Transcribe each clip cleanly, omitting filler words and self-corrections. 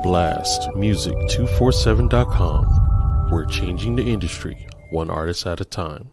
blastmusic247.com. We're changing the industry, one artist at a time.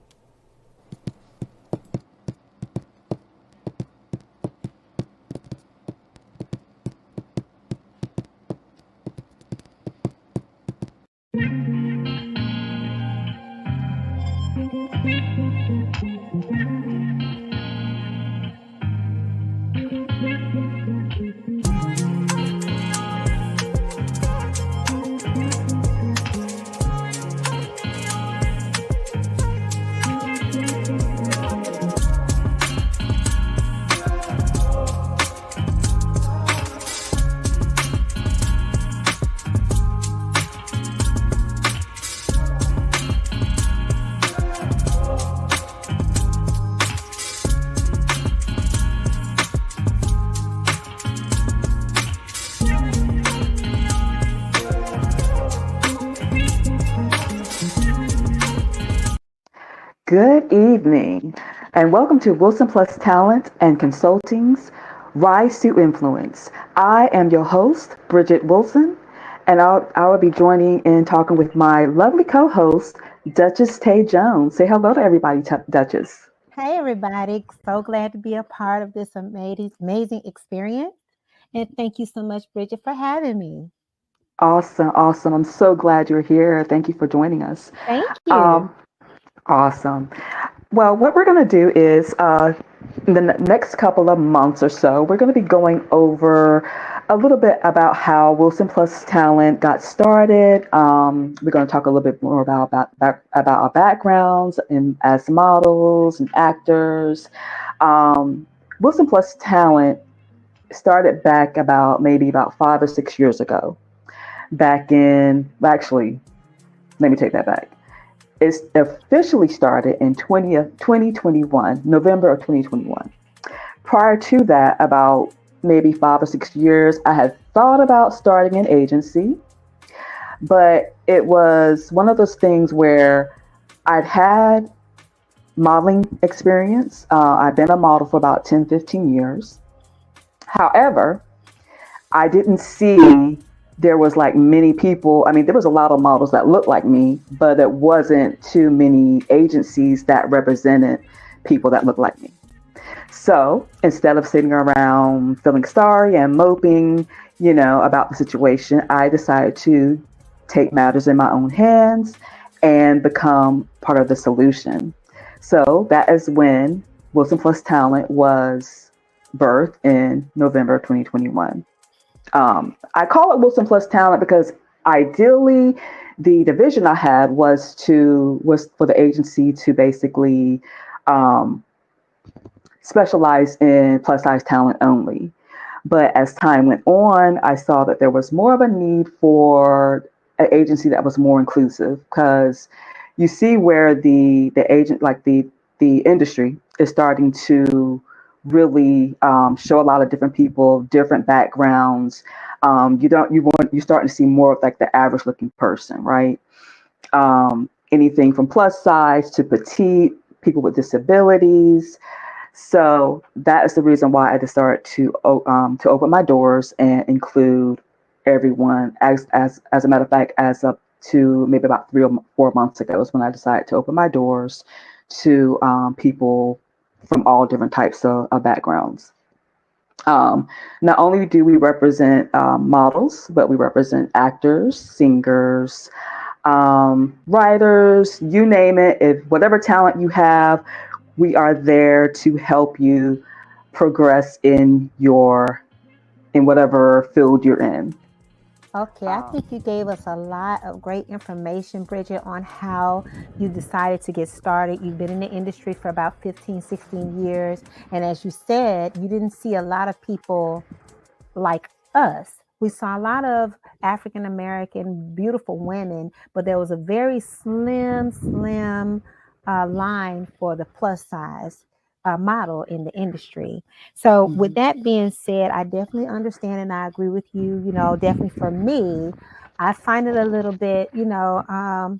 Good evening, and welcome to Wilson Plus Talent and Consulting's Rise to Influence. I am your host, Bridget Wilson, and I will be joining and talking with my lovely co-host, Dutchess Tay Jones. Say hello to everybody, Dutchess. Hey, everybody. So glad to be a part of this amazing experience. And thank you so much, Bridget, for having me. Awesome. I'm so glad you're here. Thank you for joining us. Thank you. Awesome. Well, what we're going to do is in the next couple of months or so, we're going to be going over a little bit about how Wilson Plus Talent got started. We're going to talk a little bit more about our backgrounds and as models and actors. Wilson Plus Talent started back maybe about 5 or 6 years ago. Let me take that back. It officially started in 2021, November of 2021. Prior to that, about maybe 5 or 6 years, I had thought about starting an agency, but it was one of those things where I'd had modeling experience. I've been a model for about 10, 15 years. However, I didn't see there was like many people. I mean, there was a lot of models that looked like me, but it wasn't too many agencies that represented people that looked like me. So instead of sitting around feeling sorry and moping, about the situation, I decided to take matters in my own hands and become part of the solution. So that is when Wilson Plus Talent was birthed in November 2021. I call it Wilson Plus Talent because ideally the division I had was for the agency to basically specialize in plus size talent only. But as time went on, I saw that there was more of a need for an agency that was more inclusive, because you see where the agent, like the industry, is starting to really show a lot of different people, different backgrounds. You're starting to see more of like the average looking person, right? Anything from plus size to petite, people with disabilities. So that is the reason why I decided to open my doors and include everyone. As a matter of fact, as up to maybe about 3 or 4 months ago is when I decided to open my doors to people from all different types of backgrounds. Not only do we represent models, but we represent actors, singers, writers, you name it. If whatever talent you have, we are there to help you progress in whatever field you're in. Okay, I think you gave us a lot of great information, Bridget, on how you decided to get started. You've been in the industry for about 15, 16 years. And as you said, you didn't see a lot of people like us. We saw a lot of African-American, beautiful women, but there was a very slim line for the plus size model in the industry. So with that being said, I definitely understand and I agree with you. Definitely for me, I find it a little bit, I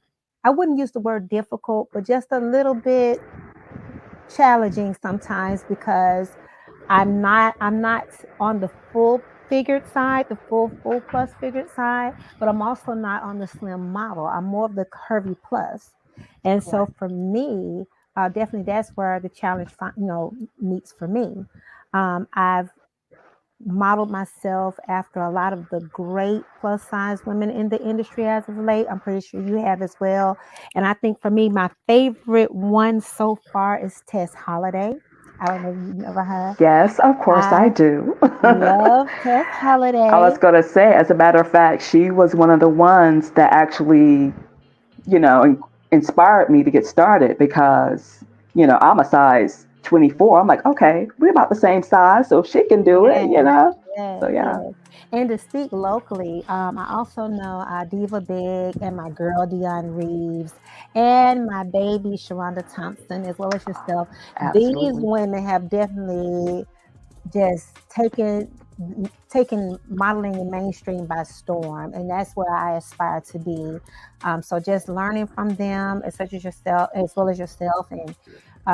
wouldn't use the word difficult, but just a little bit challenging sometimes, because I'm not on the full figured side, the full plus figured side, but I'm also not on the slim model. I'm more of the curvy plus. And so Right. for me, definitely that's where the challenge, meets for me. I've modeled myself after a lot of the great plus size women in the industry as of late. I'm pretty sure you have as well. And I think for me, my favorite one so far is Tess Holiday. I don't know if you've never heard. Yes, of course I I do. love Tess I was Holiday. going to say, as a matter of fact, she was one of the ones that actually, inspired me to get started because, I'm a size 24. I'm like, okay, we're about the same size, so she can do it, Yes, So, yes, yeah, yes. And to speak locally, I also know Diva Big and my girl Dion Reeves and my baby Sharonda Thompson, as well as yourself. These absolutely. women have definitely just taken modeling the mainstream by storm, and that's where I aspire to be. So just learning from them, as such as yourself, as well as yourself, and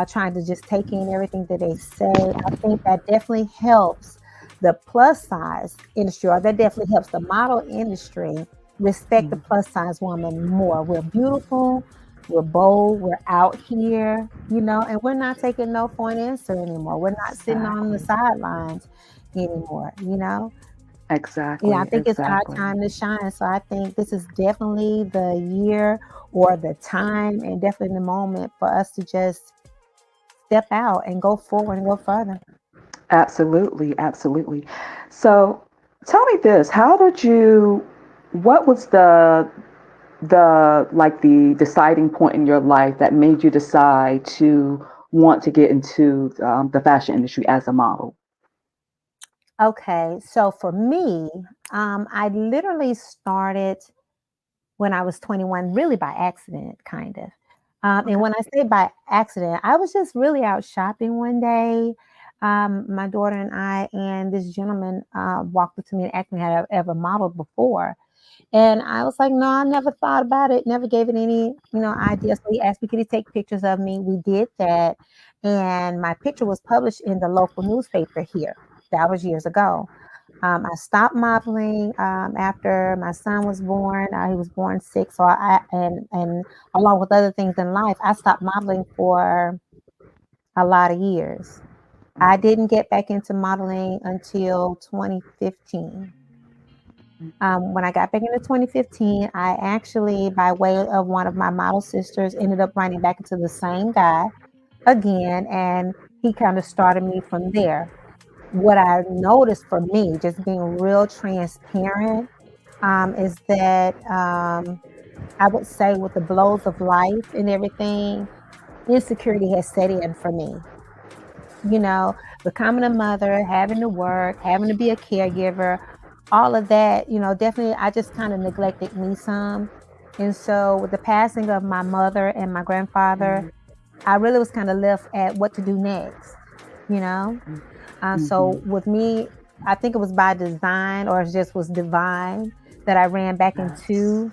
trying to just take in everything that they say. I think that definitely helps the plus size industry, or that definitely helps the model industry respect the Mhm. plus size woman more. We're beautiful, we're bold, we're out here, and we're not taking no for an answer anymore. We're not sitting on the Exactly. sidelines anymore. Yeah, I Exactly. think it's our Exactly. time to shine. So I think this is definitely the year or the time and definitely the moment for us to just step out and go forward and go further. Absolutely. Absolutely. So, tell me this: what was the deciding point in your life that made you decide to want to get into the fashion industry as a model? Okay, so for me, I literally started when I was 21, really by accident, kind of. And Okay. when I say by accident, I was just really out shopping one day. My daughter and I, and this gentleman walked up to me and asked me had I ever modeled before. And I was like, no, I never thought about it, never gave it any, idea. So he asked me, could he take pictures of me? We did that. And my picture was published in the local newspaper here. That was years ago. I stopped modeling after my son was born. He was born sick, so and along with other things in life, I stopped modeling for a lot of years. I didn't get back into modeling until 2015. When I got back into 2015, I actually, by way of one of my model sisters, ended up running back into the same guy again, and he kind of started me from there. What I noticed for me, just being real transparent, is that I would say with the blows of life and everything, insecurity has set in for me. Becoming a mother, having to work, having to be a caregiver, all of that, definitely I just kind of neglected me some. And so with the passing of my mother and my grandfather, I really was kind of left at what to do next, you know? So Mm-hmm. with me, I think it was by design or it just was divine that I ran back Yes. into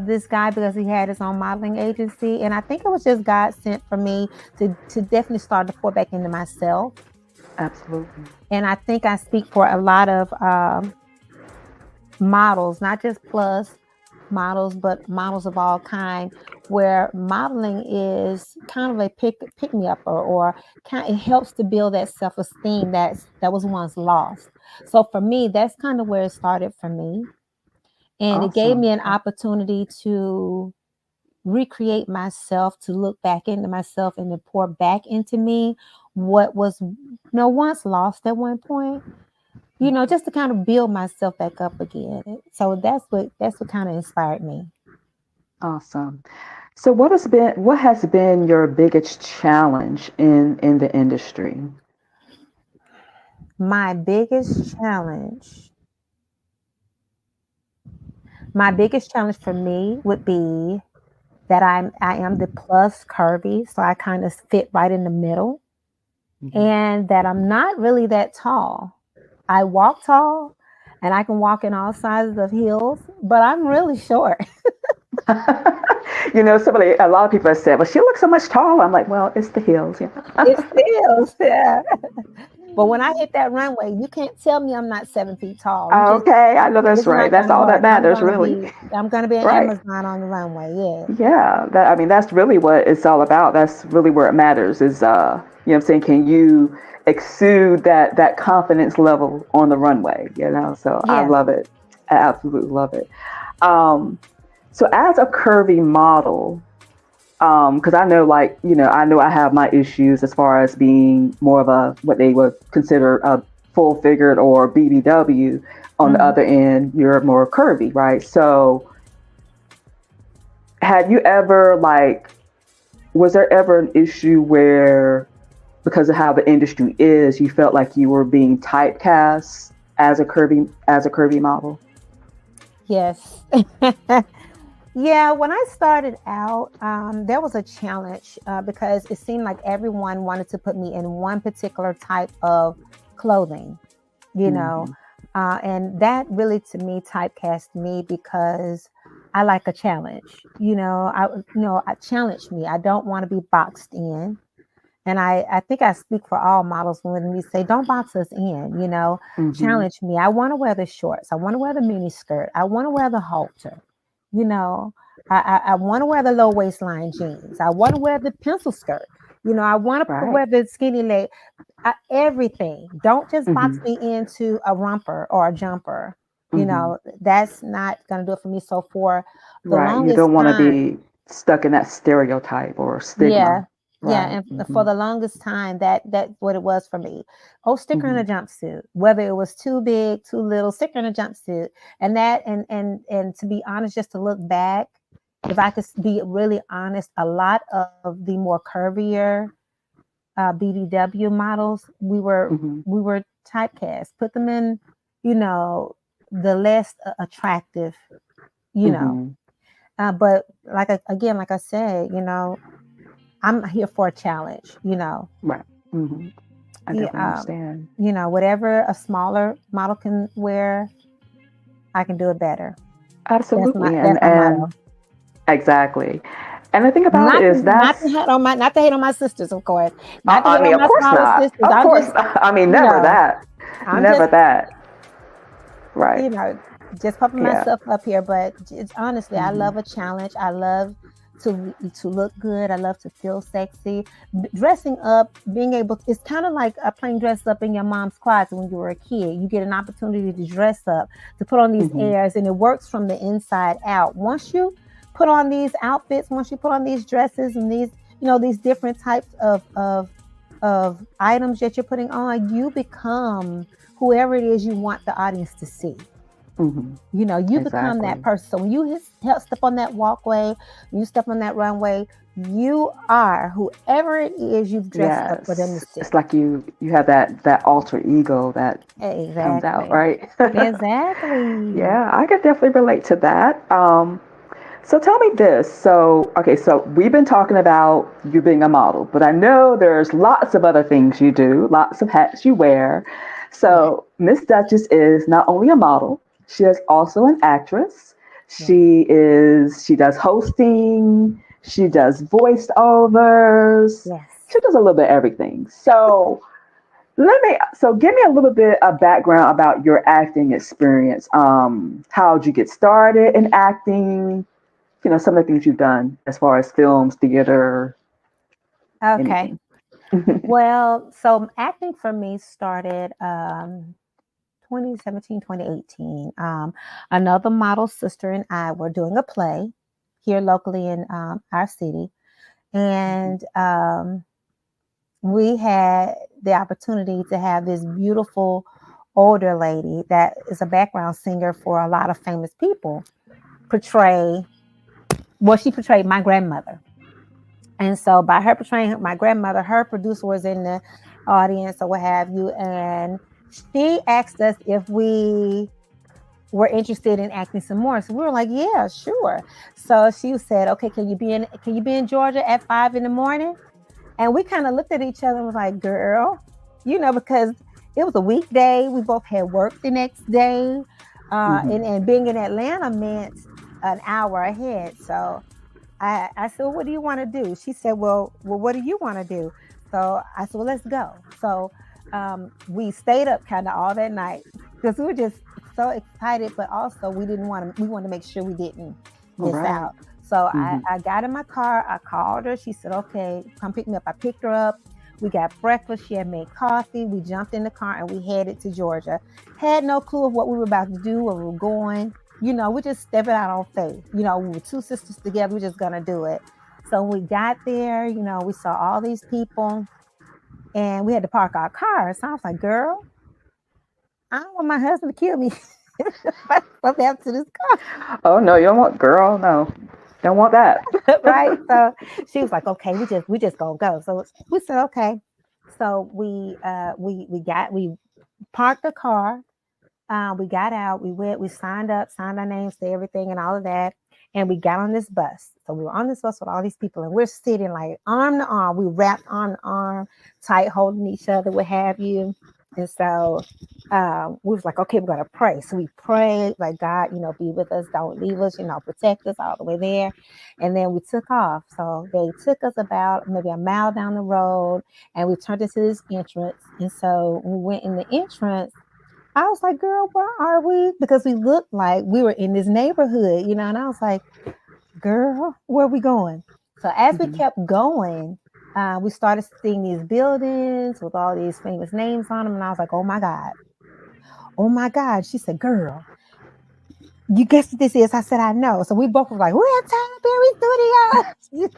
this guy because he had his own modeling agency. And I think it was just God sent for me to definitely start to pour back into myself. Absolutely. And I think I speak for a lot of models, not just plus models, but models of all kind, where modeling is kind of a pick me up or kind it helps to build that self esteem that was once lost. So for me, that's kind of where it started for me, and it gave me Awesome. an opportunity to recreate myself, to look back into myself, and to pour back into me what was once lost at one point, just to kind of build myself back up again. So that's what kind of inspired me. Awesome. So, what has been your biggest challenge in the industry? My biggest challenge, my biggest challenge for me would be that I am the plus curvy, so I kind of fit right in the middle, Mhm. and that I'm not really that tall. I walk tall, and I can walk in all sizes of heels, but I'm really short. A lot of people have said, "Well, she looks so much taller." I'm like, "Well, it's the heels, yeah." It's heels, yeah. But when I hit that runway, you can't tell me I'm not 7 feet tall. Okay, I know that's It's right. not That's gonna all that work. matters, really. I'm gonna be an Right. Amazon on the runway. Yeah. Yeah. I mean, that's really what it's all about. That's really where it matters is, you know what I'm saying? Can you exude that confidence level on the runway, you know? So I Yeah. love it. I absolutely love it. Um, so as a curvy model, because I know, like, you know, I know I have my issues as far as being more of a what they would consider a full figured or BBW. On the Mhm. other end, you're more curvy, right? So, have you ever like, was there ever an issue where, because of how the industry is, you felt like you were being typecast as a curvy model? Yes. Yeah, when I started out, there was a challenge because it seemed like everyone wanted to put me in one particular type of clothing, you know, Hmm. and that really to me typecast me because I like a challenge. I challenge me. I don't want to be boxed in. And I think I speak for all models when we say, don't box us in, Hmm. challenge me. I want to wear the shorts. I want to wear the mini skirt. I want to wear the halter. You know, I want to wear the low waistline jeans. I want to wear the pencil skirt. I want to Right. wear the skinny leg. Everything. Don't just box Hmm. me into a romper or a jumper. Hmm. That's not going to do it for me. So for the Right. You longest don't want to time, be stuck in that stereotype or yeah. stigma. Yeah, Right. and for Hmm. the longest time, that's what it was for me. Oh, sticker in Hmm. a jumpsuit, whether it was too big, too little, sticker in a jumpsuit, and that, and to be honest, just to look back, if I could be really honest, a lot of the more curvier BBW models, Hmm. we were typecast, put them in, you know, the less attractive, you know. Hmm. But again, like I said, I'm here for a challenge. Right. Hmm. I Yeah, definitely understand. whatever a smaller model can wear, I can do it better. Absolutely. That's my And motto. exactly. And the thing about it Not is not to that's, hate on my not to hate on my sisters, of course. Not to I hate mean, on of my course smaller not. sisters. Of I'm course just, not. I mean, you never know, that. I'm Never just, that. Right. you know, just pumping Yeah. myself up here. But it's honestly, I Hmm. love a challenge. I love to look good. I love to feel sexy. Dressing up, being able to, it's kind of like playing dress up in your mom's closet when you were a kid. You get an opportunity to dress up, to put on these Hmm. airs, and it works from the inside out. Once you put on these outfits, once you put on these dresses and these different types of items that you're putting on, you become whoever it is you want the audience to see. Hmm. You become that Exactly. person. So when you step on that walkway, when you step on that runway, you are whoever it is you've dressed up for them to Yes. see. It's like you have that alter ego that comes out, Exactly. right? Exactly. Yeah, I could definitely relate to that. So tell me this. So, okay, so we've been talking about you being a model, but I know there's lots of other things you do, lots of hats you wear. Yeah. So, Miss Duchess is not only a model, she is also an actress. Yeah. She does hosting, she does voiceovers, Yes. she does a little bit of everything. So, give me a little bit of background about your acting experience. How'd you get started in acting? Some of the things you've done as far as films, theater, Okay. anything. Well, so acting for me started 2017, 2018. Another model sister and I were doing a play here locally in our city. And we had the opportunity to have this beautiful older lady that is a background singer for a lot of famous people portray, well, she portrayed my grandmother. And so by her portraying my grandmother, her producer was in the audience or what have you. And she asked us if we were interested in acting some more. So we were like, yeah, sure. So she said, okay, can you be in Georgia at 5 in the morning? And we kind of looked at each other and was like, girl, because it was a weekday. We both had work the next day. Hmm. And being in Atlanta meant an hour ahead. So I said, well, what do you want to do? She said, well, what do you want to do? So I said, well, let's go. So we stayed up kind of all that night because we were just so excited, but also we wanted to make sure we didn't miss Right. out. So Mm-hmm. I got in my car, I called her, she said, okay, come pick me up. I picked her up. We got breakfast. She had made coffee. We jumped in the car and we headed to Georgia. Had no clue of what we were about to do, where we were going. We just stepping out on faith. We were two sisters together. We're just going to do it. So we got there, we saw all these people and we had to park our car. So I was like, girl, I don't want my husband to kill me. What happened to this car? Oh no, you don't want, girl. No, don't want that. Right. So she was like, okay, we just gonna go. So we said, okay. So we parked the car. We got out, we went, we signed up, signed our names to everything and all of that. And we got on this bus. So we were on this bus with all these people and we're sitting like arm to arm. We wrapped arm to arm, tight, holding each other, what have you. And so we was like, okay, we're going to pray. So we prayed like, God, be with us, don't leave us, protect us all the way there. And then we took off. So they took us about maybe a mile down the road and we turned into this entrance. And so we went in the entrance. I was like, girl, where are we? Because we looked like we were in this neighborhood, and I was like, girl, where are we going? So as we kept going, we started seeing these buildings with all these famous names on them. And I was like, oh my God. Oh my God. She said, girl, you guess what this is? I said, I know. So we both were like, we're at Tyler Perry Studios.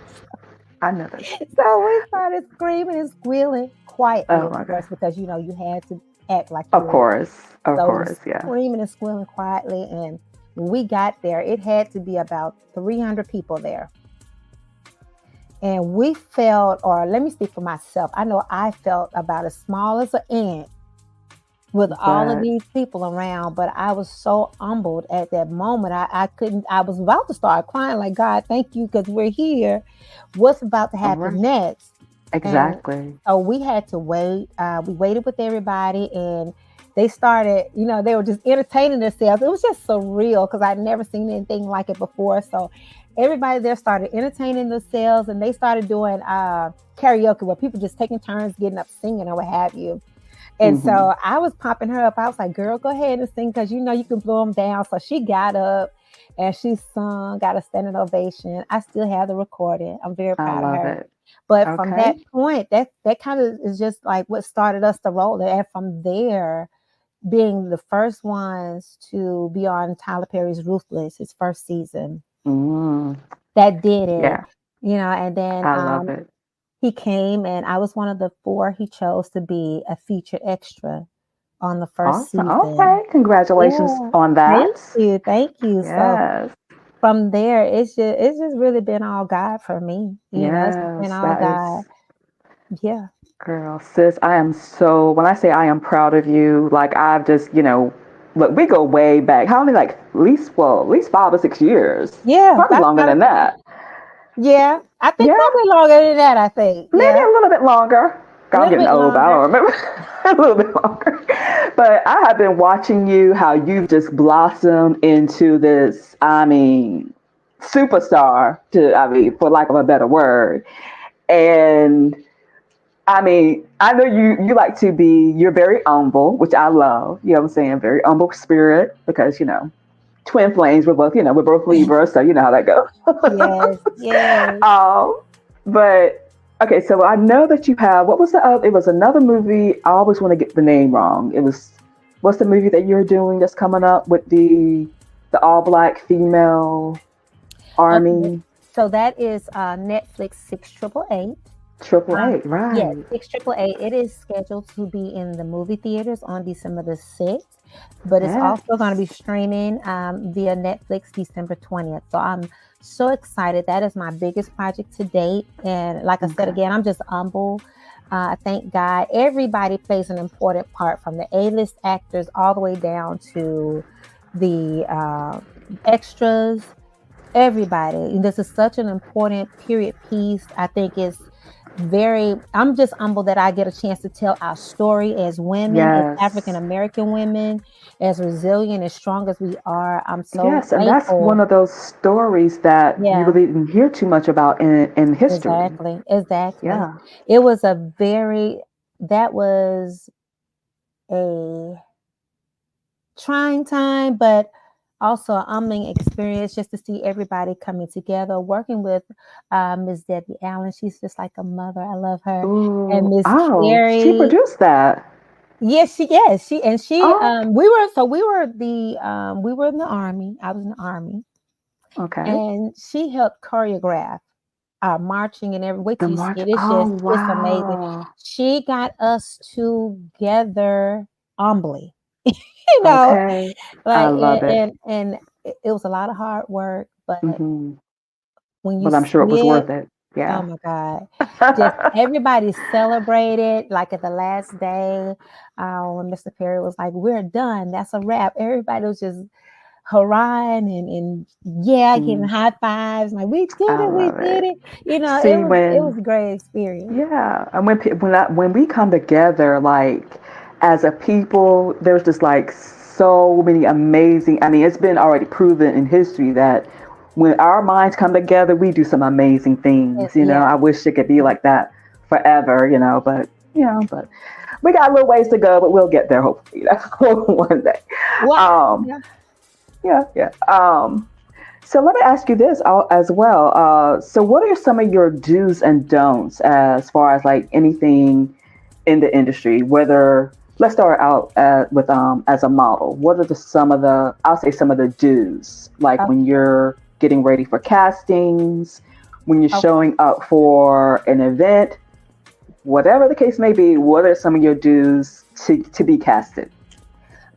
I know that. So we started screaming and squealing quietly, Oh my of course, God. because, you had to act like Of course. Of so course. Yeah. screaming and squealing quietly. And when we got there, it had to be about 300 people there. And we felt, or let me speak for myself, I know I felt about as small as an ant with all of these people around, but I was so humbled at that moment. I was about to start crying like, God, thank you, because we're here. What's about to happen next? Exactly. And so we had to wait. We waited with everybody and they started, they were just entertaining themselves. It was just surreal because I'd never seen anything like it before. So everybody there started entertaining themselves and they started doing karaoke where people just taking turns getting up singing or what have you. And so I was popping her up. I was like, girl, go ahead and sing because you can blow them down. So she got up and she sung, got a standing ovation. I still have the recording. I'm very proud of her. It. But from that point, that kind of is just like what started us to roll. And from there, being the first ones to be on Tyler Perry's Ruthless, his first season, that did it. Yeah. And then I love it. He came and I was one of the 4 he chose to be a featured extra on the first season. Okay, congratulations on that. Thank you. Yes. So from there, it's just really been all God for me. Yes, it's been all God. Yeah. Girl, sis, when I say I am proud of you, like I've just, look, we go way back. How many, like, at least 5 or 6 years. Yeah. Probably longer than that. Yeah. I think probably longer than that, I think. Maybe a little bit longer. I'm getting old, but I don't remember. A little bit longer. But I have been watching you, how you've just blossomed into this, superstar, for lack of a better word. And I know you like to you're very humble, which I love. You know what I'm saying? Very humble spirit because, twin flames, we're both Libras, so you know how that goes. Yes. But okay, so I know that you have, what was it was another movie. I always want to get the name wrong. What's the movie that you're doing that's coming up with the all Black female army? Okay. So that is Netflix 6888. 888, right. Yeah, 6888. It is scheduled to be in the movie theaters on December the 6th, but it's also going to be streaming via Netflix December 20th. So I'm so excited. That is my biggest project to date. And like I said, again, I'm just humble. Thank God. Everybody plays an important part, from the A-list actors all the way down to the extras. Everybody. This is such an important period piece. I think I'm just humbled that I get a chance to tell our story as women, as African American women, as resilient, as strong as we are. I'm so thankful. And that's one of those stories that you really didn't hear too much about in history. Exactly. Yeah. It was a trying time, but also a humbling experience just to see everybody coming together. Working with Miss Debbie Allen, she's just like a mother. I love her. And Ooh, Miss oh, she Carrie. produced that. Yes, she and she Oh, we were in the army. I was in the army, okay. and she helped choreograph our marching and every wait The till you see March. it. It's Oh, just it's amazing. wow. She got us together humbly, you know, Okay. I like love it. and it was a lot of hard work, but Hmm. when you But I'm sure it see was it, worth it. oh Yeah. my God. Just everybody celebrated like at the last day. When Mr. Perry was like, "We're done. That's a wrap." Everybody was just hurrahing and yeah, giving Mm, high fives. Like, we did I it, we love did it. it. You know, See, it was when a great experience. Yeah, and when we come together, like as a people, there's just like so many amazing. I mean, it's been already proven in history that when our minds come together, we do some amazing things. Yeah. I wish it could be like that forever. But we got a little ways to go, but we'll get there hopefully. One day. What? Um, Yeah. yeah, yeah. So let me ask you this as well. So what are some of your do's and don'ts as far as like anything in the industry? Whether let's start out with as a model. What are some of the I'll say some of the do's like Oh, when you're getting ready for castings, when you're okay. showing up for an event, whatever the case may be. What are some of your do's to be casted?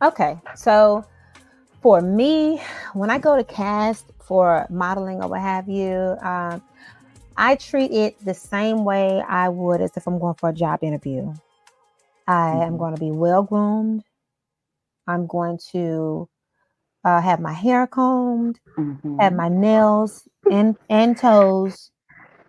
Okay. So for me, when I go to cast for modeling or what have you, I treat it the same way I would as if I'm going for a job interview. I am Hmm. going to be well groomed. I'm going to have my hair combed, have Hmm. my nails and toes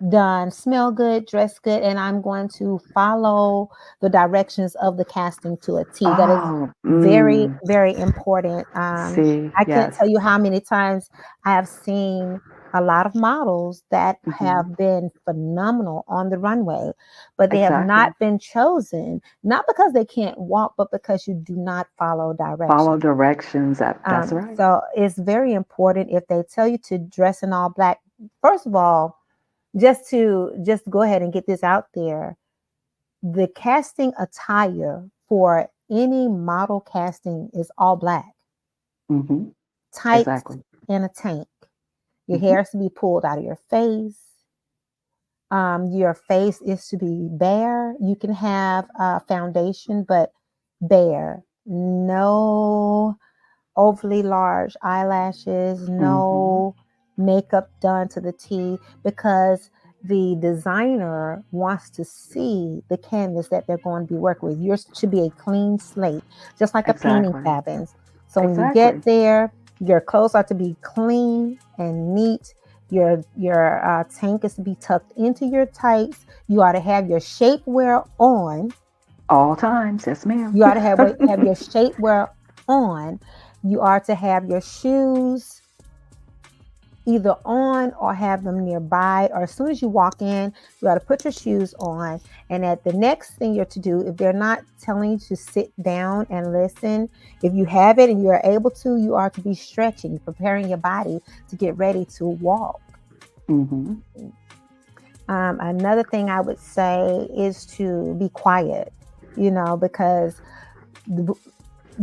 done, smell good, dress good, and I'm going to follow the directions of the casting to a T. That is Oh, very, very important. see, I can't yes. tell you how many times I have seen a lot of models that Hmm. have been phenomenal on the runway, but they have Exactly. not been chosen, not because they can't walk, but because you do not follow Follow directions. directions. That's right. So it's very important if they tell you to dress in all black. First of all, just go ahead and get this out there. The casting attire for any model casting is all black, Hmm. tights Exactly. and a tank. Your Hmm. hair is to be pulled out of your face. Your face is to be bare. You can have foundation, but bare. No overly large eyelashes, Hmm. no makeup done to the T, because the designer wants to see the canvas that they're going to be working with. Yours should be a clean slate, just like a painting Exactly. cabins. So when you get Exactly. there, your clothes are to be clean and neat. Your tank is to be tucked into your tights. You ought to have your shapewear on. All times. Yes, ma'am. You ought to have your shapewear on. You are to have your shoes either on or have them nearby. Or as soon as you walk in, you ought to put your shoes on. And at the next thing you're to do, if they're not telling you to sit down and listen, if you have it and you're able to, you are to be stretching, preparing your body to get ready to walk. Hmm. Another thing I would say is to be quiet, because the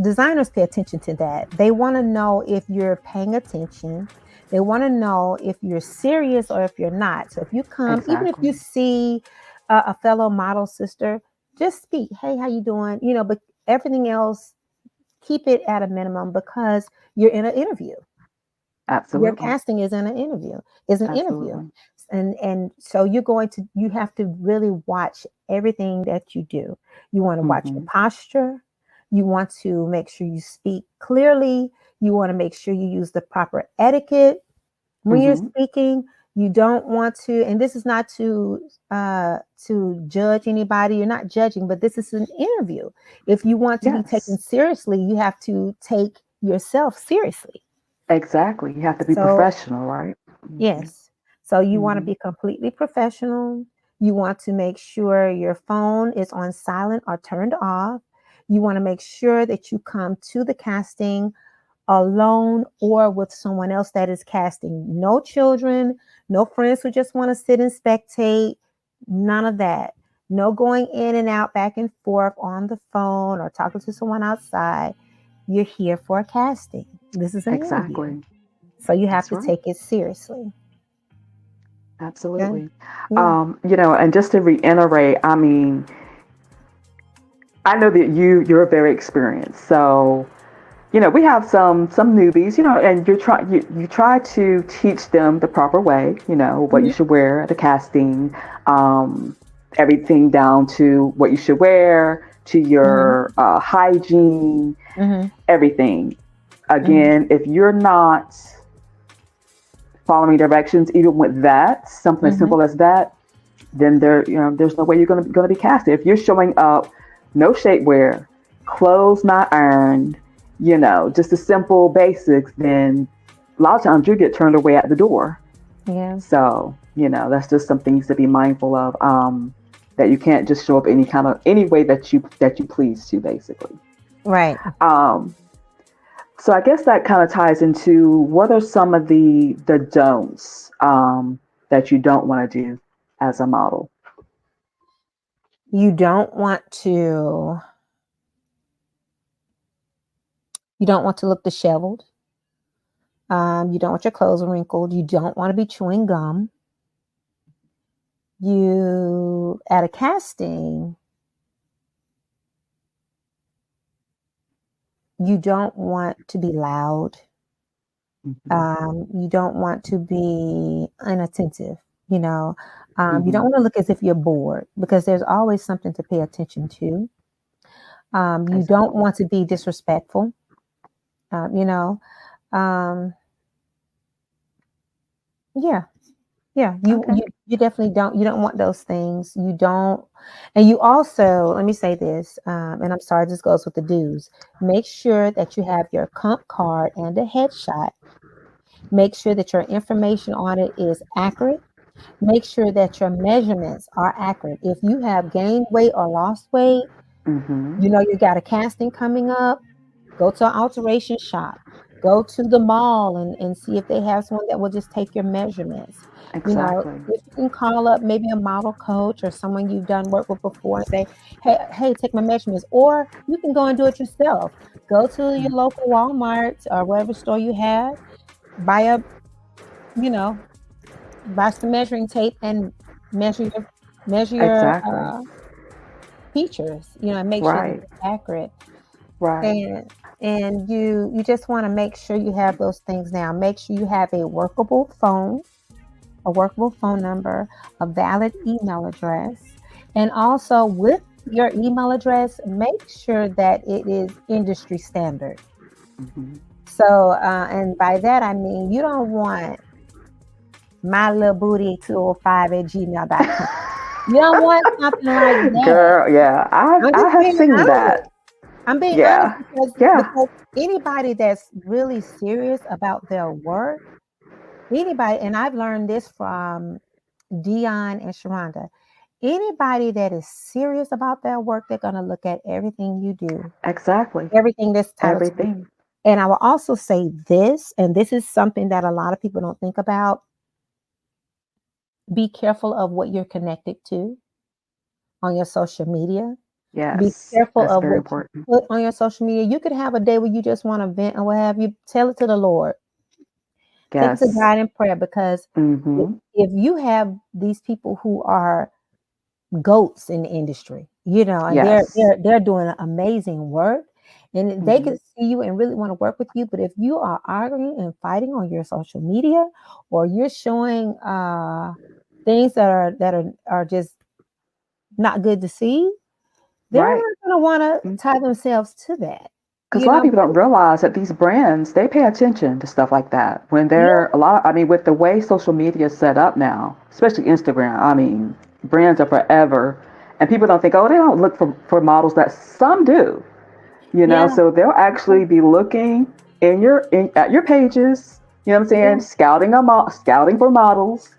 designers pay attention to that. They want to know if you're paying attention. They want to know if you're serious or if you're not. So if you come, even if you Exactly. see a fellow model sister, just speak. Hey, how you doing? But everything else, keep it at a minimum because you're in an interview. Your Absolutely. casting is in an interview. Is an interview, Absolutely. and so you have to really watch everything that you do. You want to watch your Hmm. posture. You want to make sure you speak clearly. You want to make sure you use the proper etiquette when you're Hmm. speaking. You don't want to, and this is not to judge anybody. You're not judging, but this is an interview. If you want to be taken Yes. seriously, you have to take yourself seriously. Exactly. You have to be So professional, right? Hmm. yes. So you want to Hmm. be completely professional. You want to make sure your phone is on silent or turned off. You want to make sure that you come to the casting alone or with someone else that is casting. No children, no friends who just want to sit and spectate, none of that. No going in and out, back and forth on the phone or talking to someone outside. You're here for a casting. This is an interview. So you have to take it seriously. Absolutely. Yeah. And just to reiterate, I mean, I know that you're very experienced. So, we have some newbies, and you try to teach them the proper way, what you should wear at a casting, everything down to what you should wear, to your hygiene, everything. Again, if you're not following directions, even with that, something as simple as that, then there's no way you're going to be casted. If you're showing up, no shapewear, clothes not ironed, just the simple basics, then a lot of times you get turned away at the door. Yeah. So, that's just some things to be mindful of, that you can't just show up any way that you please to, basically. Right. So I guess that kind of ties into what are some of the don'ts that you don't want to do as a model. You don't want to look disheveled. You don't want your clothes wrinkled. You don't want to be chewing gum. You, at a casting, you don't want to be loud. You don't want to be inattentive. You don't want to look as if you're bored, because there's always something to pay attention to. You don't want to be disrespectful. You definitely don't. You don't want those things. You don't. And you also, let me say this, and I'm sorry, this goes with the dues. Make sure that you have your comp card and a headshot. Make sure that your information on it is accurate. Make sure that your measurements are accurate. If you have gained weight or lost weight, you got a casting coming up, go to an alteration shop. Go to the mall and see if they have someone that will just take your measurements. Exactly. If you can call up maybe a model coach or someone you've done work with before and say, hey, take my measurements. Or you can go and do it yourself. Go to your local Walmart or whatever store you have, buy some measuring tape and measure your features, and make sure that it's accurate. Right. And you just want to make sure you have those things now. Make sure you have a workable phone number, a valid email address. And also with your email address, make sure that it is industry standard. So, and by that, I mean, you don't want mylittlebooty205@gmail.com. You don't want something like that. Girl, yeah. I have seen that. I'm being honest because anybody that's really serious about their work, and I've learned this from Dion and Sharonda, anybody that is serious about their work, they're going to look at everything you do. Exactly. Everything that's titled. Everything. And I will also say this, and this is something that a lot of people don't think about. Be careful of what you're connected to on your social media. Yes, be careful of what important. You put on your social media. You could have a day where you just want to vent or what have you. Tell it to the Lord. Yes. Take it to God in prayer, because if you have these people who are goats in the industry, and they're doing amazing work, and they can see you and really want to work with you. But if you are arguing and fighting on your social media, or you're showing things that are just not good to see, they're not going to want to tie themselves to that. Because a lot of people don't realize that these brands, they pay attention to stuff like that. When they're with the way social media is set up now, especially Instagram, brands are forever. And people don't think, they don't look for models. That some do, so they'll actually be looking at your pages, scouting for models.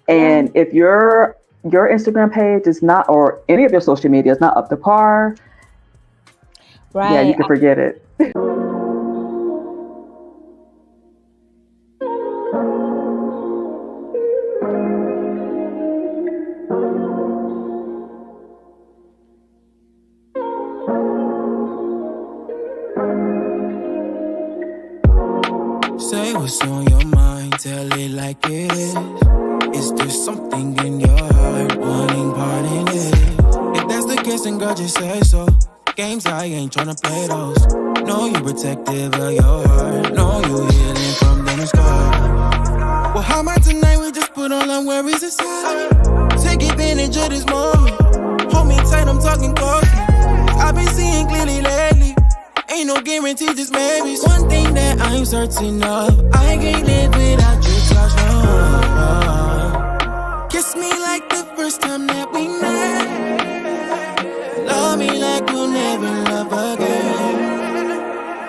And if your Instagram page is not, or any of your social media is not up to par, Yeah, you Right. can forget it. Say what's on your mind, tell it like it is. Is there something in your heart wanting part in it? If that's the case, then girl, just say so. Games, I ain't tryna play those. Know you protective of your heart. Know you healing from them scars. Well, how about tonight we just put all our worries aside? Take advantage of this moment. Hold me tight, I'm talking close. I've been seeing clearly lately. Ain't no guarantee, just maybe. One thing that I'm certain of, I can't live without your touch, no. Kiss me like the first time that we met. Love me like we'll never love again.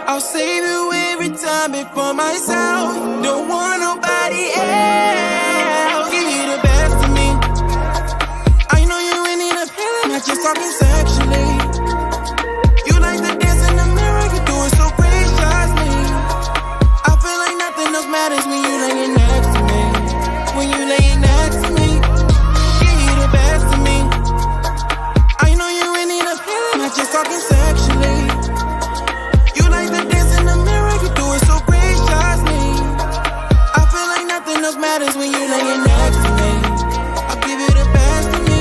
I'll save you every time before myself. Don't want nobody else. Give you the best of me. I know you ain't need a feeling, not just talking sexually. You like the dance in the mirror, you do it so graciously. I feel like nothing else matters when you laying next to me. When you laying next to me, give you the best of me. I know you ain't need a feeling, not just talking sexually. You like the dance in the mirror, you do it so graciously. I feel like nothing else matters when you laying next to me. I'll give you the best of me.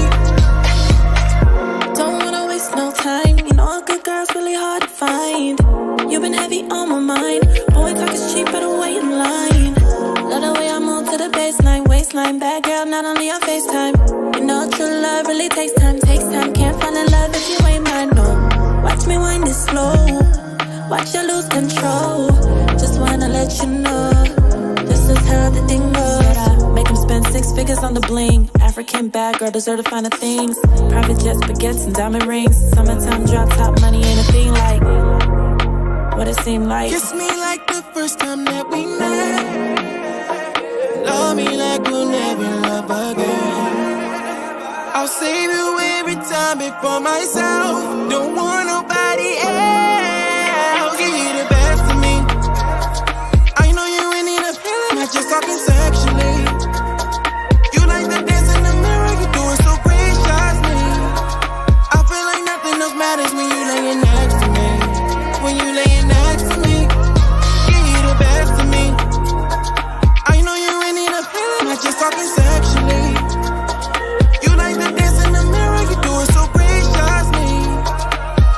Don't wanna waste no time. You know a good girl's really hard to find. You've been heavy on my mind. Boy, talk is cheap, better wait in line. Love the way I move to the baseline, waistline. Bad girl, not only on FaceTime. You know true love really takes time. Takes time, can't fall in love if you ain't mine, no. Watch me wind it slow. Watch you lose control. Just wanna let you know, this is how the thing goes. Make him spend 6 figures on the bling. African bad girl deserve the finer things. Private jets, baguettes, and diamond rings. Summertime drop top money ain't a thing like what it seemed like. Kiss me like the first time that we met. Love me like we'll never love again. I'll save you every time before myself. Don't want nobody else. Give you the best of me. I know you ain't need a feeling, not just talking sexually. You like the dance in the mirror, you do it so graciously. I feel like nothing else matters when you laying next to me. When you laying next to me, give you the best of me. I know you ain't need a feeling, not just talking sexually. You like the dance in the mirror, you do it so graciously.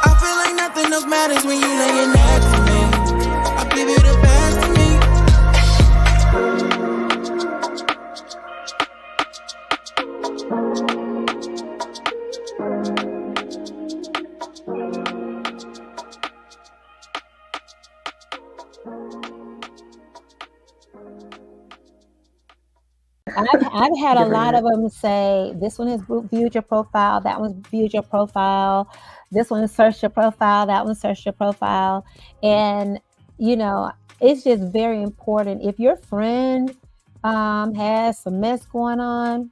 I feel like nothing else matters when you laying next to me. I'll give you the best of me. I've had a lot of Different. them say, this one has viewed your profile, that one's viewed your profile, this one searched your profile, that one searched your profile. And, you know, it's just very important. If your friend has some mess going on,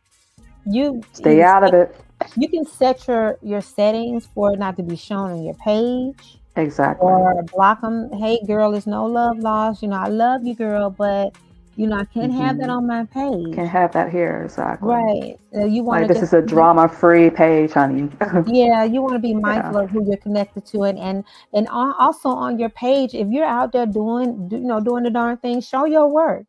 you Stay either out of it. you can set your settings for it not to be shown on your page Exactly. or block them. Hey, girl, there's no love lost. You know, I love you, girl, but you know, I can't have that on my page. Can't have that here. Exactly. Right. You want Like to this just is a drama-free page, honey. yeah, you want to be mindful Yeah. of who you're connected to, and also on your page, if you're out there doing the darn thing, show your work.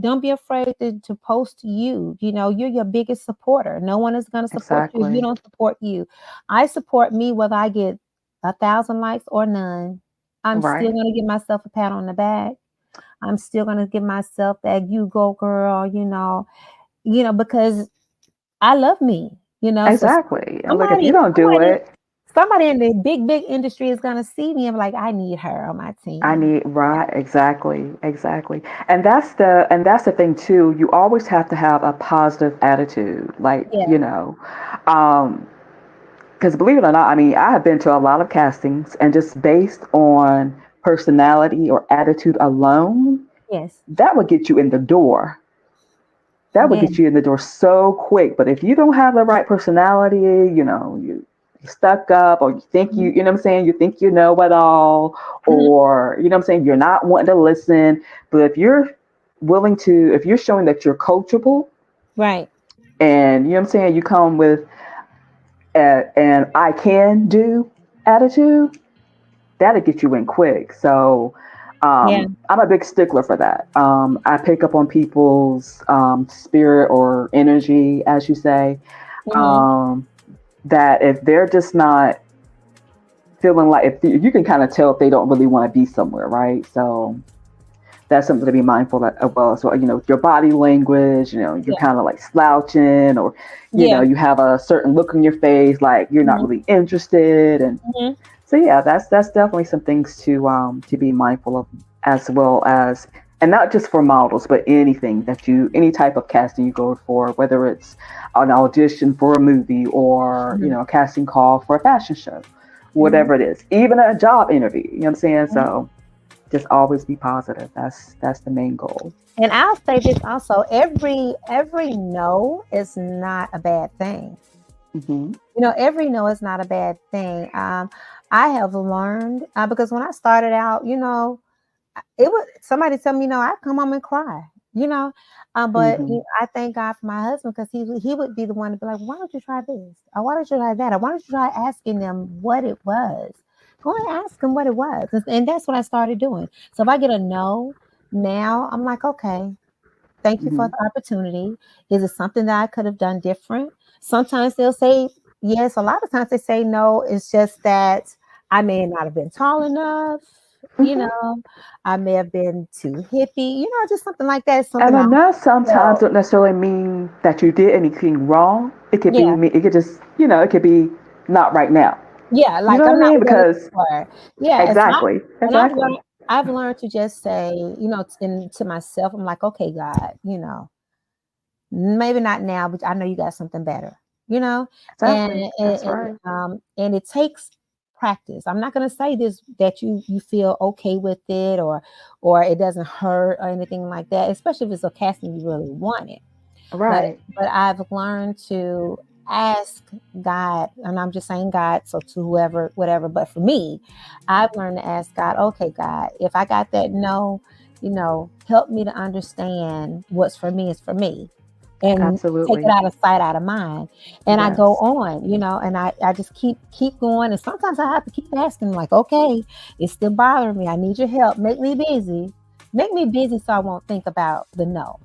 Don't be afraid to post you. You know, you're your biggest supporter. No one is going to support you if you Exactly. don't support you. I support me whether I get 1,000 likes or none. I'm still Right. going to give myself a pat on the back. I'm still going to give myself that you go girl, because I love me, so Exactly. And look, if you somebody, don't do somebody, it, somebody in the big industry is going to see me and be like, I need her on my I team. need right. Exactly. Exactly. And that's the thing too. You always have to have a positive attitude. Like, Yeah. um, because believe it or not, I mean, I have been to a lot of castings, and just based on personality or attitude alone, Yes. that would get you in the door. That would Yeah. get you in the door so quick. But if you don't have the right personality, stuck up, or you think you know what I'm saying, you think you know it all, or you know what I'm saying, you're not wanting to listen. But if you're if you're showing that you're coachable, Right. and you know what I'm saying, you come with an I can do attitude, that'll get you in quick. So Yeah. I'm a big stickler for that. I pick up on people's spirit or energy, as you say, Mm-hmm. that if they're just not feeling like, if you can kind of tell if they don't really want to be somewhere, right? So that's something to be mindful of as well. So, you know, your body language, you know, you're Yeah. kind of like slouching, or, you know, Yeah. you have a certain look on your face, like you're not Mm-hmm. really interested. And Mm-hmm. so, yeah, that's definitely some things to be mindful of, as well as, and not just for models, but anything that any type of casting you go for, whether it's an audition for a movie, or, you Mm-hmm. know, a casting call for a fashion show, Mm-hmm. whatever it is, even a job interview, you know what I'm saying? Mm-hmm. So just always be positive. That's the main goal. And I'll say this also: every no is not a bad thing. Hmm. You know, every no is not a bad thing. I have learned because when I started out, you know, it was somebody tell me no, I come home and cry. You know, but Hmm. I thank God for my husband, because he would be the one to be like, why don't you try this? Or why don't you try that? Or why don't you try asking them what it was? Go and ask them what it was, and that's what I started doing. So if I get a no now, I'm like, okay, thank you for Hmm. the opportunity. Is it something that I could have done different? Sometimes they'll say yes. A lot of times they say no. It's just that I may not have been tall enough. You Hmm. know, I may have been too hippie. You know, just something like that. Something And I I know sometimes feel. don't necessarily mean that you did anything wrong. It could be, Yeah, it could just, you know, it could be not right now. yeah. You know Like what I'm I not mean? ready Because for it. Yeah, it's not. exactly, And exactly. I've learned to just say, you know, to myself, I'm like, okay, God, you know, maybe not now, but I know you got something better, you know, and Exactly. That's right. and it takes practice. I'm not going to say this that you feel okay with it, or it doesn't hurt or anything like that, especially if it's a casting you really wanted. But Right. I've learned to ask God, and I'm just saying God, so to whoever, whatever. But for me, I've learned to ask God, okay, God, if I got that no, you know, help me to understand what's for me is for me, and take it Absolutely. out of sight, out of mind. And I go Yes. on, you know, and I just keep going. And sometimes I have to keep asking, like, okay, it's still bothering me. I need your help. Make me busy. Make me busy so I won't think about the no,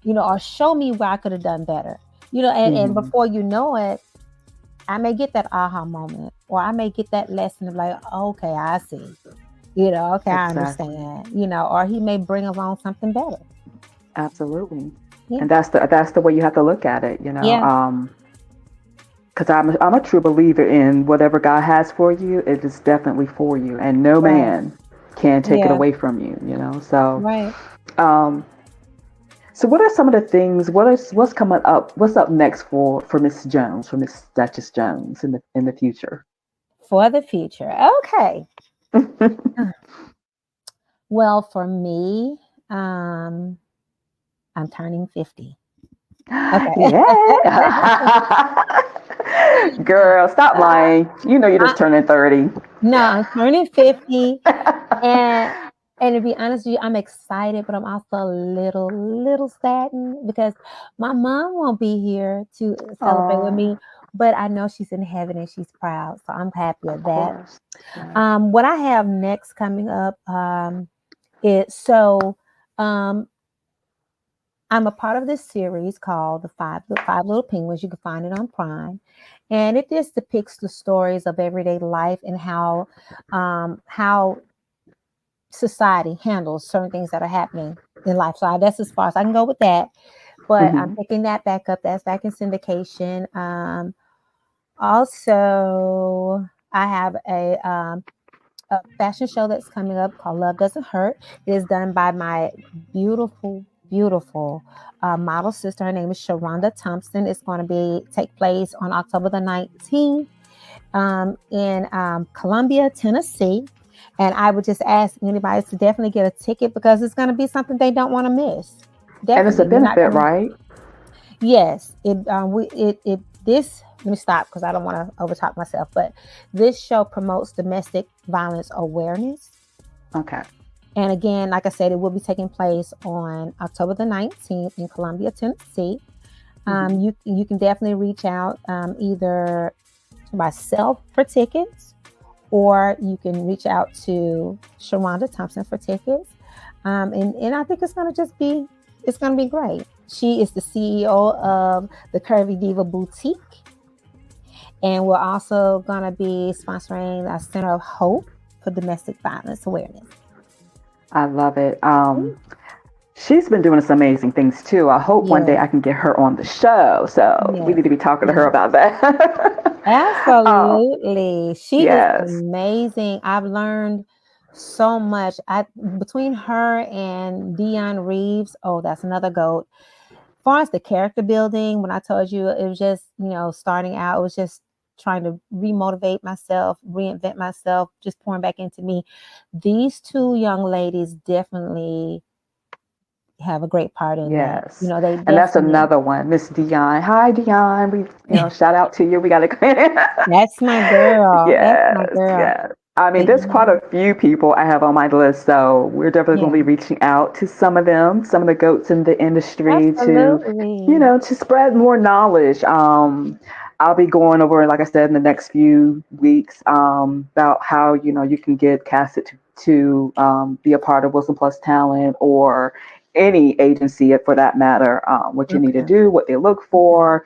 you know, or show me where I could have done better. You know, and Hmm. before you know it, I may get that aha moment, or I may get that lesson of like, okay, I see. You know, okay, I Exactly. understand. You know, or he may bring along something better. Absolutely. Yeah. And that's the way you have to look at it. You know. Yeah. Because I'm a true believer in whatever God has for you, it is definitely for you, and no Right. man can take it Yeah. away from you. You know, so Right. um, so what are some of the things? What's coming up? What's up next for Miss Jones, for Miss Duchess Jones in the future? For the future. Okay. Well, for me, um, I'm turning 50. Okay. Yeah, girl, stop lying. You know you're I, just turning 30. no, I'm turning 50. And to be honest with you, I'm excited, but I'm also a little saddened because my mom won't be here to celebrate with Oh, me, but I know she's in heaven and she's proud. So I'm happy of of that. course. Yeah. What I have next coming up is so um I'm a part of this series called the Five Little Penguins. You can find it on Prime, and it just depicts the stories of everyday life and how society handles certain things that are happening in life. So that's as far as I can go with that. But I'm Hmm. picking that back up. That's back in syndication. Also, I have a fashion show that's coming up called Love Doesn't Hurt. It is done by my beautiful model sister. Her name is Sharonda Thompson. It's going to take place on October the 19th in Columbia, Tennessee. And I would just ask anybody to definitely get a ticket because it's going to be something they don't want to miss. And it's a Definitely, you're not benefit, going to. right? Yes, it we it this let me stop because I don't want to overtalk myself. But this show promotes domestic violence awareness. Okay. And again, like I said, it will be taking place on October the 19th in Columbia, Tennessee. You can definitely reach out either myself for tickets, or you can reach out to Sharonda Thompson for tickets. And I think it's going to be great. She is the CEO of the Curvy Diva Boutique. And we're also going to be sponsoring a Center of Hope for Domestic Violence Awareness. I love it. She's been doing some amazing things too. I hope one day I can get her on the show. So we need to be talking to her about that. Absolutely. She is amazing. I've learned so much. Between her and Dion Reeves, that's another GOAT. As far as the character building, when I told you it was just, starting out, it was just trying to remotivate myself, reinvent myself, just pouring back into me. These two young ladies definitely have a great part in that. And that's another one, Miss Dion. Hi, Dion. We, shout out to you. We got to. That's my girl. That's my girl. Yes. I mean, there's quite a few people I have on my list, so we're definitely going to be reaching out to some of them, some of the GOATs in the industry to spread more knowledge. I'll be going over, like I said, in the next few weeks about how, you can get casted to be a part of Wilson Plus Talent or any agency for that matter, what you need to do, what they look for.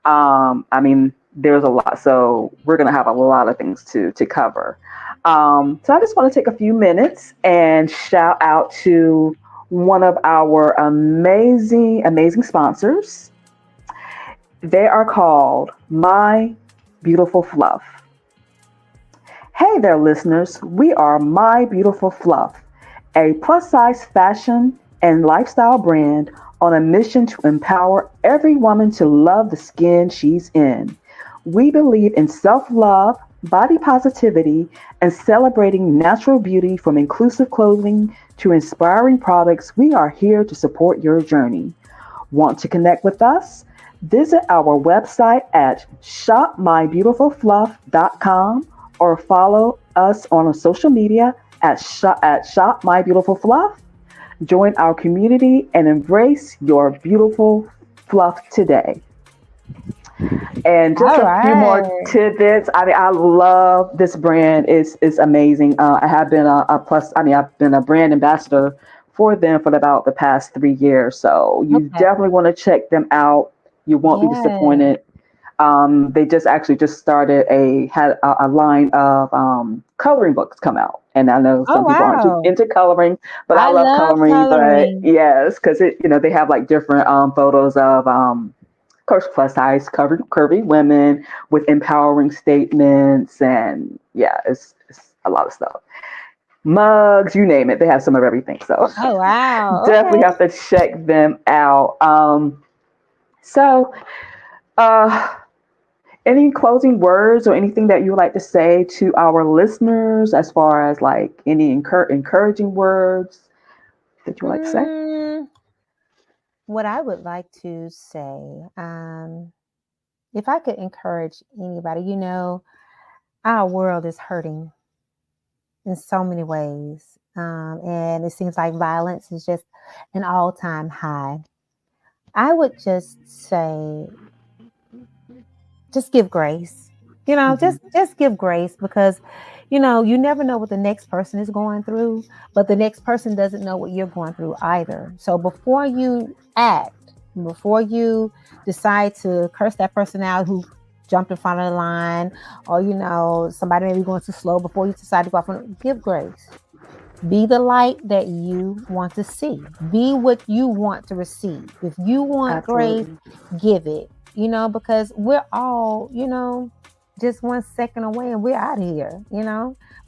I mean, there's a lot. So we're going to have a lot of things to cover. So I just want to take a few minutes and shout out to one of our amazing sponsors. They are called My Beautiful Fluff. Hey there, listeners. We are My Beautiful Fluff, a plus-size fashion and lifestyle brand on a mission to empower every woman to love the skin she's in. We believe in self-love, body positivity, and celebrating natural beauty. From inclusive clothing to inspiring products, we are here to support your journey. Want to connect with us? Visit our website at shopmybeautifulfluff.com or follow us on social media at Shop My Beautiful Fluff. Join our community and embrace your beautiful fluff today. And just a few more tidbits. I mean, I love this brand. It's amazing. I have been I've been a brand ambassador for them for about the past 3 years. So you definitely want to check them out. You won't be disappointed. They just started had a line of coloring books come out. And I know some people aren't too into coloring, but I love coloring. But yes, because they have like different photos of plus size curvy women with empowering statements, and it's a lot of stuff. Mugs, you name it, they have some of everything. So definitely have to check them out. Any closing words or anything that you would like to say to our listeners, as far as like any encouraging words that you would like to say? What I would like to say, if I could encourage anybody, our world is hurting in so many ways. And it seems like violence is just an all-time high. I would just say, just give grace, just give grace, because, you never know what the next person is going through, but the next person doesn't know what you're going through either. So before you act, before you decide to curse that person out who jumped in front of the line, or, somebody may be going too slow, before you decide to go off, give grace. Be the light that you want to see. Be what you want to receive. If you want grace, give it, because we're all, just 1 second away and we're out of here,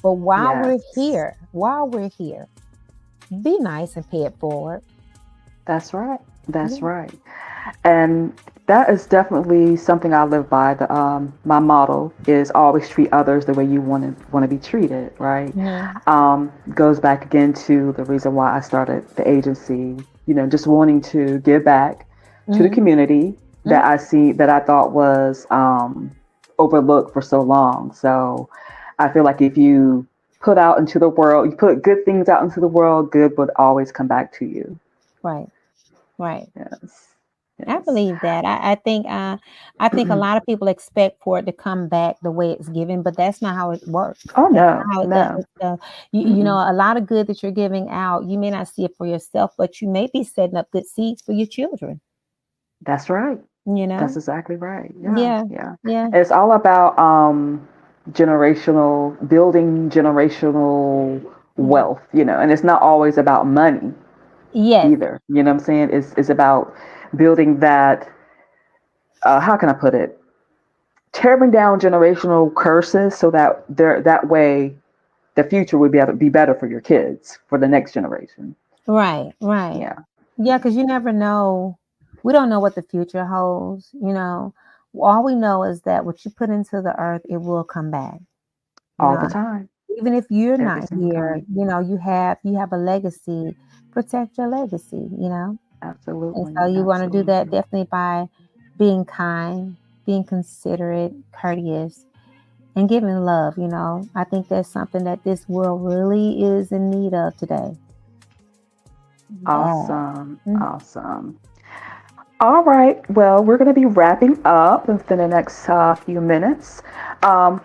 But while we're here, be nice and pay it forward. That's right. Right. And that is definitely something I live by. My motto is always treat others the way you want to be treated, right? Goes back again to the reason why I started the agency, just wanting to give back to the community, that I thought was overlooked for so long. So I feel like if you put out into the world, you put good things out into the world, good would always come back to you. Right. Right. Yes. I Yes. believe that. I think a lot of people expect for it to come back the way it's given, but that's not how it works. Oh That's no, not how it no. does. You know, Mm-mm. a lot of good that you're giving out, you may not see it for yourself, but you may be setting up good seeds for your children. That's right. You That's know? exactly right. Yeah, Yeah. yeah. Yeah. It's all about building generational Yeah. wealth, and it's not always about money Yes. either. You know what I'm saying? It's about building that. How can I put it? Tearing down generational curses so that way the future would be able to be better for your kids, for the next generation. Right. Right. Yeah. Yeah, because you never know. We don't know what the future holds, All we know is that what you put into the earth, it will come back. You All the know, time, even if you're every not single here, time. you have a legacy. Protect your legacy, And Absolutely, so you want to do that absolutely. definitely by being kind, being considerate, courteous, and giving love. I think that's something that this world really is in need of today. Yeah. Awesome, Mm. awesome. All right. Well, we're going to be wrapping up within the next few minutes. Um,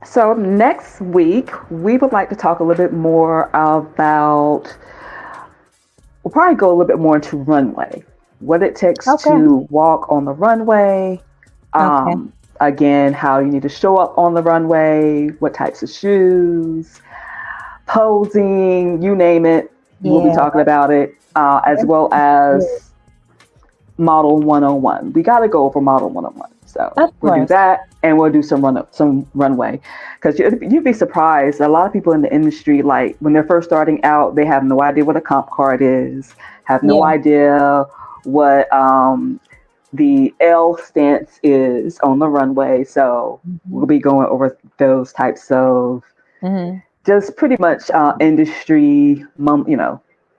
so next week we would like to talk a little bit more about. We'll probably go a little bit more into runway, what it takes Okay. to walk on the runway. Okay. Again, how you need to show up on the runway, what types of shoes, posing, you name it. We'll be Yeah. talking about it, as That's well good. as Model 101. We got to go over Model 101. So Of we'll do course. that, and we'll do some runway, because you'd be surprised. A lot of people in the industry, like when they're first starting out, they have no idea what a comp card is, have no Yeah. idea what the L stance is on the runway. So Hmm. we'll be going over those types of Hmm. just pretty much industry,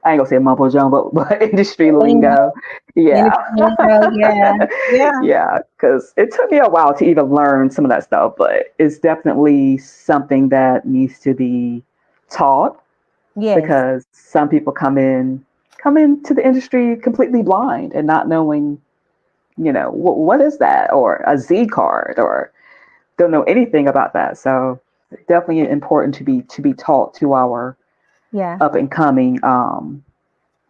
I ain't gonna say mumbo jumbo, but industry Lingo, lingo. Yeah. industry lingo. Yeah. Yeah. Yeah, because it took me a while to even learn some of that stuff, but it's definitely something that needs to be taught, Yes. because some people come into the industry completely blind and not knowing, what is that, or a Z card, or don't know anything about that. So it's definitely important to be taught to our Yeah. up and coming Yeah.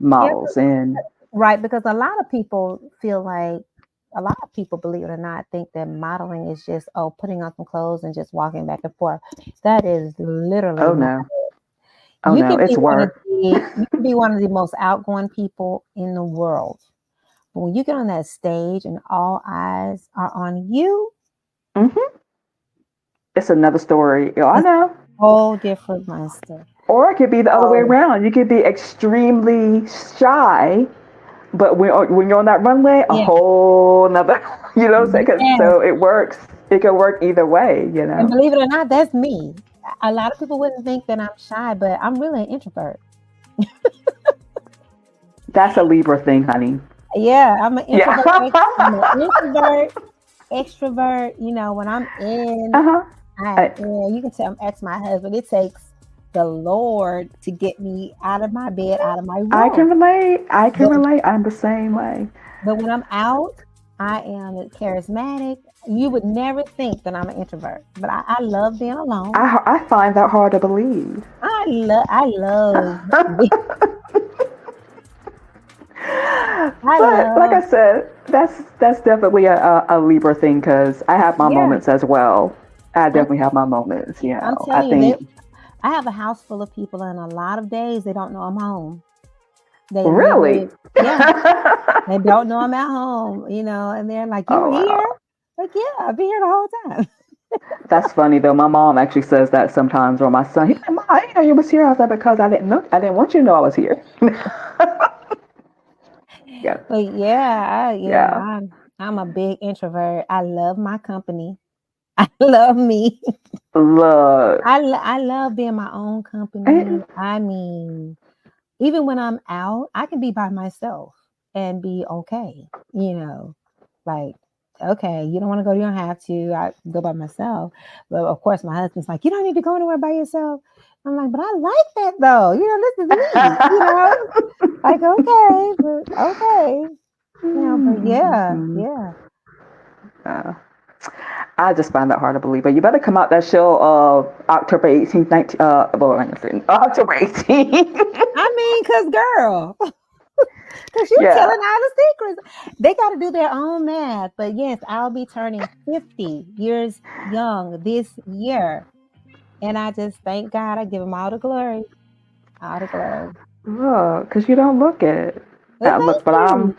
models. And Right. Because a lot of people, believe it or not, think that modeling is just, putting on some clothes and just walking back and forth. That is literally oh not. no, oh You no, can be it's one of work. the most outgoing people in the world. But when you get on that stage and all eyes are on you, Hmm. It's another story. I it's know. a whole different monster. Or it could be the other way So around. You could be extremely shy, but when you're on that runway, a yeah, whole nother, you know what I'm saying? 'Cause yes. so it works. It can work either way, And believe it or not, that's me. A lot of people wouldn't think that I'm shy, but I'm really an introvert. That's a Libra thing, honey. Yeah, I'm an Yeah. introvert. I'm an introvert, extrovert. When I'm in, Uh-huh. I'm I, in. You can tell, ask my husband. It takes the Lord to get me out of my bed, out of my I can room. relate. I can But relate. I'm the same way. but when I'm out, I am charismatic. You would never think that I'm an introvert, but I love being alone. I find that hard to believe. I love I But like love I said, that's definitely a Libra thing, because I have my yeah. moments as well. I I'm definitely have my moments. I'm I telling you, think I have a house full of people, and a lot of days they don't know I'm home. They really. literally, yeah, they don't know I'm at home, and they're like, "You Oh here?" wow, Like, yeah, I've been here the whole time. that's funny though. My mom actually says that sometimes, or my son. He's like, "Mom, I didn't know you was here." I was like, "Because I didn't know. I didn't want you to know I was here." Yeah, But yeah, yeah. I'm a big introvert. I love my company. I love me. Look, I love being my own and company. I mean, even when I'm out, I can be by myself and be okay, you know. Like, okay, you don't want to go, you don't have to. I go by myself. But of course, my husband's like, you don't need to go anywhere by yourself. I'm like, but I like that though. This is me. Like, okay, but okay. But yeah. I just find that hard to believe. But you better come out that show October 18th, 19, October 18th. I mean, cause girl, cause you're Yeah. telling all the secrets. They got to do their own math. But yes, I'll be turning 50 years young this year. And I just thank God. I give him all the glory. All the glory. Look, because you don't look it. Well, But I don't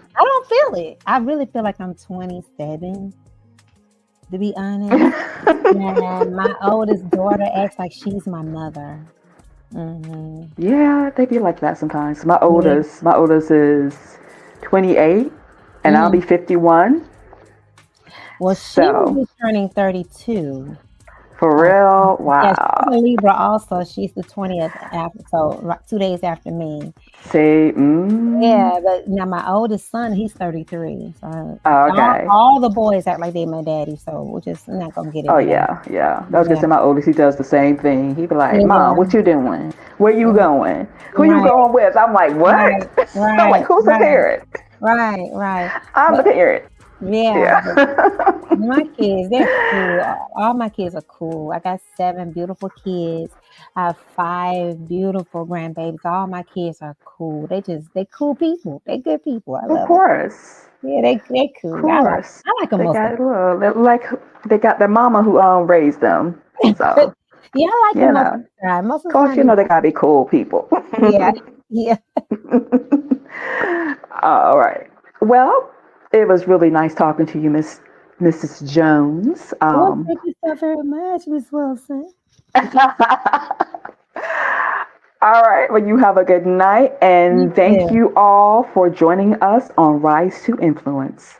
feel it. I really feel like I'm 27, to be honest. And my oldest daughter acts like she's my mother. Mm-hmm. Yeah, they be like that sometimes. My oldest is 28, and I'll be 51. Well, she will be turning 32. For real? Wow. Yeah, she's a Libra also. She's the 20th after, so 2 days after me. See, Yeah, but now my oldest son, he's 33. So okay. all the boys act like they my daddy, so we're just not gonna get it. Oh yeah. I was gonna say my oldest, he does the same thing. He be like, Mom, what you doing? Where you going? Who you going with? I'm like, what? Right. I'm like, who's the parent? Right. I'm the parent. Yeah. My kids, they're cool. All my kids are cool. I got 7 beautiful kids. I have 5 beautiful grandbabies. All my kids are cool. They cool people. They good people. I love Of course. Yeah, they cool. Of course. I like them They most. they got their mama who raised them. So yeah, I like them most of the time. They gotta be cool people. Yeah. All right. Well, it was really nice talking to you, Mrs. Jones. Well, thank you so very much, Miss Wilson. All right. Well, you have a good night, and thank you all for joining us on Rise to Influence.